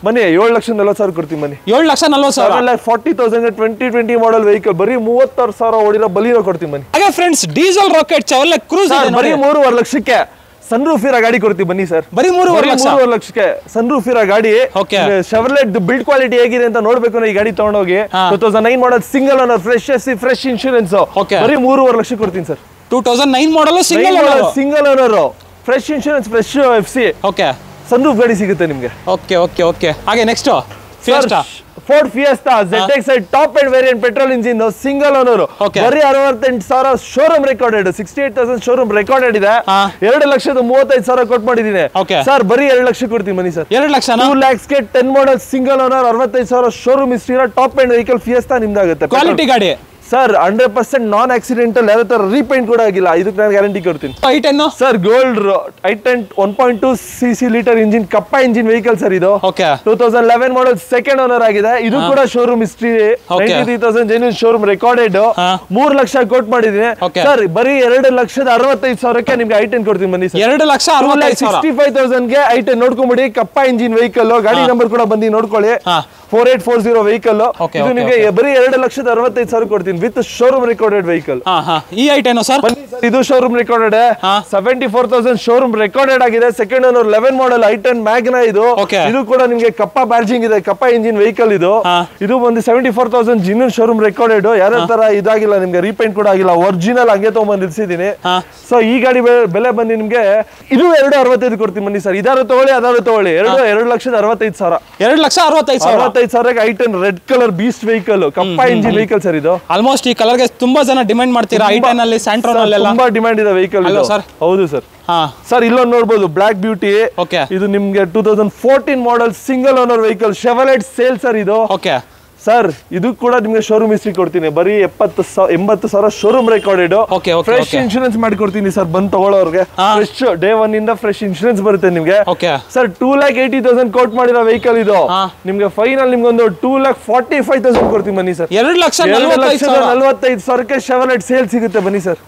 ಬನ್ನಿ 7,40,000 ಕೊಡ್ತೀನಿ ಬನ್ನಿ. 7,40,000 7,40,000 2020 ಮಾಡೆಲ್ ವೆಹಿಕಲ್ ಬರೀ 36,000 ಓಡಿರೋ ಬಲಿನೋ ಕೊಡ್ತೀನಿ ಬನ್ನಿ. ಹಾಗೆ ಫ್ರೆಂಡ್ಸ್ ಡೀಸೆಲ್ ರಾಕೆಟ್ ಚಾವಲೆ ಕ್ರೂಸ್ ಇದೆ ಬರೀ 3.5 ಲಕ್ಷಕ್ಕೆ ಸನ್ ರೂಫ್ ಇರೋ ಗಾಡಿ ಕೊಡ್ತೀವಿ ಬನ್ನಿ ಸರ್. ಬರೀ 3.5 ಲಕ್ಷಕ್ಕೆ ಸನ್ ರೂಫ್ ಇರೋ ಗಾಡಿ. ಶೆವರ್ಲೆಟ್ ಬಿಲ್ಡ್ ಕ್ವಾಲಿಟಿ ಹೇಗಿದೆ ಅಂತ ನೋಡ್ಬೇಕು ಈ ಗಾಡಿ ತಗೊಂಡೋಗಿ. 2009 ಮಾಡೆಲ್ ಸಿಂಗಲ್ ಓನರ್ ಫ್ರೆಶ್ ಎಸ್ ಫ್ರೆಶ್ ಇನ್ಶೂರೆನ್ಸ್ ಬರೀ 3.5 ಲಕ್ಷ ಕೊಡ್ತೀನಿ sir. 2009 model single owner fresh insurance fresh FC. Okay sunroof ಗಾಡಿ ಸಿಗುತ್ತೆ ನಿಮ್ಗೆ. ಓಕೆ ಓಕೆ ಓಕೆ ಹಾಗೆ next Fiesta Ford Fiesta ZX top end variant petrol engine single owner ಬರೀ 68,000 showroom recorded 68,000 showroom recorded ಇದೆ. 2,35,000 ಕೊಟ್ಟು ಮಾಡಿದೀನಿ ಸರ್. ಬರೀ 2 ಲಕ್ಷ ಕೊಡ್ತೀನಿ ಬನ್ನಿ ಸರ್. 2 ಲಕ್ಷ 2 lakhsಗೆ 10 model single owner 65,000 showroom history top end vehicle Fiesta ನಿಮ್ದಾಗುತ್ತೆ. ಕ್ವಾಲಿಟಿ ಗಾಡಿ ಸರ್ 100% ನಾನ್ ಆಕ್ಸಿಡೆಂಟಲ್ ಯಾವ ತರ ರೀಪೇಂಟ್ ಕೂಡ ಆಗಿಲ್ಲ. ಇದಕ್ಕೆ ನಾನು ಗ್ಯಾರಂಟಿ ಕೊಡ್ತೀನಿ. i10 sir gold i10 1.2 cc litre engine Kappa engine vehicle sir ಇದು. ಓಕೆ 2011 ಮಾಡೆಲ್ ಸೆಕೆಂಡ್ ಓನರ್ ಆಗಿದೆ. ಇದು ಕೂಡ showroom history 93,000 genuine showroom recorded. 3 lakh quote ಮಾಡಿದೀನಿ ಸರ್. ಬರೀ 2,65,000ಕ್ಕೆ ನಿಮ್ಗೆ i10 ಕೊಡ್ತೀನಿ ಬನ್ನಿ ಸರ್. 2,65,000ಗೆ i10 ನೋಡ್ಕೊಂಬಿಡಿ. ಕಪ್ಪ ಇಂಜಿನ್ ವೆಹಿಕಲ್ ಗಾಡಿ ನಂಬರ್ ಕೂಡ ಬಂದು ನೋಡ್ಕೊಳ್ಳಿ. 4840 ವೆಹಿಕಲ್ ಇದು ನಿಮಗೆ ಬರೀ 2,65,000 ಕೊಡ್ತೀನಿ ವಿತ್ ಶೋರೂಮ್ ರೆಕಾರ್ಡೆಡ್ ವೆಹಿಕಲ್. ಈ i10 ಸರ್ ಇದು ಶೋರೂಮ್ ರೆಕಾರ್ಡೆಡ್ 74,000 ಶೋರೂಮ್ ರೆಕಾರ್ಡೆಡ್ ಆಗಿದೆ. Second owner 11 model i10 Magna ಇದು. ಇದು ಕೂಡ ನಿಮಗೆ ಕಪ್ಪ ಬ್ಯಾಡ್ಜಿಂಗ್ ಇದೆ. ಕಪ್ಪ ಇಂಜಿನ್ ವೆಹಿಕಲ್ ಇದು. ಇದು ಒಂದು 74,000 ಜಿನ್ನನ್ ಶೋರೂಮ್ ರೆಕಾರ್ಡೆಡ್. ಯಾರ ತರ ಇದಾಗಿಲ್ಲ ನಿಮ್ಗೆ ರೀಪೇಂಟ್ ಕೂಡ ಆಗಿಲ್ಲ. ಒರಿಜಿನಲ್ ಹಂಗೆ ತಗೊಂಡ್ಬಂದು ನಿಲ್ಸಿದೀನಿ. ಸೊ ಈ ಗಾಡಿ ಬೆಲೆ ಬಂದು ನಿಮ್ಗೆ ಇದು 2,65,000 ಕೊಡ್ತೀನಿ ಬನ್ನಿ ಸರ್. ಇದಾರು ತಗೊಳ್ಳಿ ಅದಾರು ತಗೊಳ್ಳಿ. 2,65,000 2,65,000 i10 red colour beast vehicle ಕಪ್ಪ ಇಂಜಿನ್ ವೆಹಿಕಲ್ ಸರ್ ಇದು. ಆಲ್ಮೋಸ್ಟ್ ಈ ಕಲರ್ ಗೆ ತುಂಬಾ ಜನ ಡಿಮ್ಯಾಂಡ್ ಮಾಡ್ತೀರಾ. i10 ಅಲ್ಲಿ ಸ್ಯಾಂಟ್ರೋನ್ ಅಲ್ಲಿ ತುಂಬಾ ಡಿಮ್ಯಾಂಡ್ ಇದೆ ವೆಹಿಕಲ್ ಇದು ಸರ್. ಹೌದು ಸರ್. ಸರ್ ಇಲ್ಲೊಂದು ನೋಡಬಹುದು ಬ್ಲಾಕ್ ಬ್ಯೂಟಿ. ಇದು ನಿಮ್ಗೆ 2014 model single owner vehicle Chevrolet sale sir ಇದು. ಓಕೆ ಸರ್ ಇದು ಕೂಡ ನಿಮ್ಗೆ ಶೋರೂಮ್ ಹಿಸ್ಟ್ರಿ ಕೊಡ್ತೀನಿ. ಬರೀ 80,000 ಶೋರೂಮ್ ರೆಕಾರ್ಡೆಡ್. ಫ್ರೆಶ್ ಇನ್ಶೂರೆನ್ಸ್ ಮಾಡ್ಕೊಡ್ತೀನಿ ಸರ್. ಬಂದು ತಗೊಳ್ಳೋರ್ಗೆ ಫ್ರೆಶ್ ಡೇ 1 ಇಂದ ಫ್ರೆಶ್ ಇನ್ಶೂರೆನ್ಸ್ ಬರುತ್ತೆ ನಿಮ್ಗೆ ಸರ್. 2,80,000 ಕೋಟ್ ಮಾಡಿರೋ ವೆಹಿಕಲ್ ಇದು. ನಿಮ್ಗೆ ಫೈನಲ್ ನಿಮ್ಗೊಂದು 2,45,000 ಕೊಡ್ತೀನಿ ಬನ್ನಿ ಸರ್. 2,45,000ಕ್ಕೆ ಶೆವರ್ಲೆಟ್ ಸೇಲ್ ಸಿಗುತ್ತೆ ಬನ್ನಿ ಸರ್.